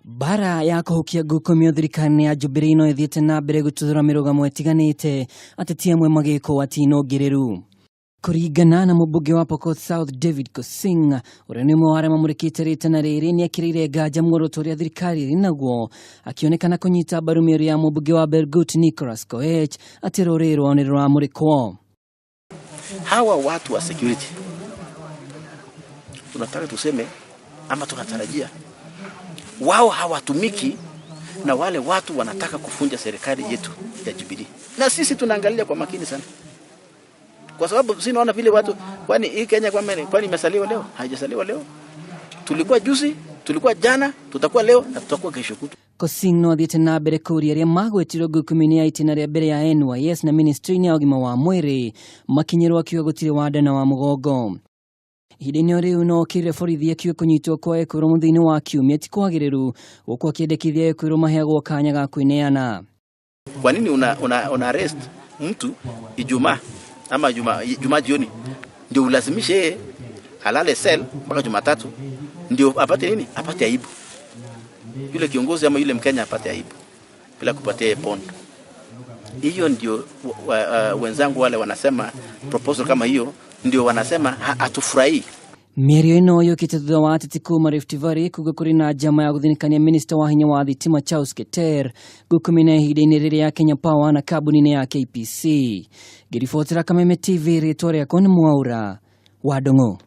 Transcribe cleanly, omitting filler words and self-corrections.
bara ya kuhukia gukomio thirikari ya Jubilee no ithiete na mbere gututhura mirugamo itiganite ateti amwe magiko atinogireru kuringana na mubunge wa Pokot South David Kosing uria ni mware mamurikite ritana riri ni akirire nganja muorotoria thirikari rinaguo akionekana kunyita mbaru mĩario ya mubunge wa Belgut Nicholas Koech ati rorero ni ruramurikwo. Hawa watu wa security tunataka tuseme ama tunatarajia wao hawatumiki na wale watu wanataka kufunja serikali yetu ya Jubilee, na sisi tunaangalia kwa makini sana, kwa sababu sisi naona vile watu, kwani hii Kenya kwani imesaliwa leo? Haijasaliwa leo. Tulikuwa juzi, tulikuwa jana, tutakuwa leo na tutakuwa kesho kutu. Kosing no athiete na mbere kuria ria magwetiro gukumini ya itina ria mbere ya NYS na ministry ya ugima wa mwiri makinyirwo akiuga gutire wadana wa mugongo. Hidini riu no kire borithi akiuga kunyitwo kwa Ekuru muthini wa kiumia ti kwagiriru gukwa kiendekithia Ekuru maheagwo kanya ga kwineana. Kwa nini una arrest mtu Ijumaa ama Ijumaa jioni ndio ulazimishe yeye halale cell mpaka Jumatatu ndio apate nini? Apate aibu. Yule kiongozi ama yule Mkenya apate aibu bila kupatia bond. Hiyo ndio wenzangu wale wanasema proposal kama hiyo ndio wanasema hatufurahi. Mĩario ĩno yũkĩte thutha wa ateti kuma Rift Valley kuga kũrĩ na njama ya gũthĩnĩkania minista wa hinya wa thitima Charles Keter gũkumina ihinda-inĩ rĩrĩ ya Kenya Power na kambuni ya KPC. Ngĩribotera Kameme TV, rĩtwa rĩakwa nĩ Mwaura wa Ndong'o.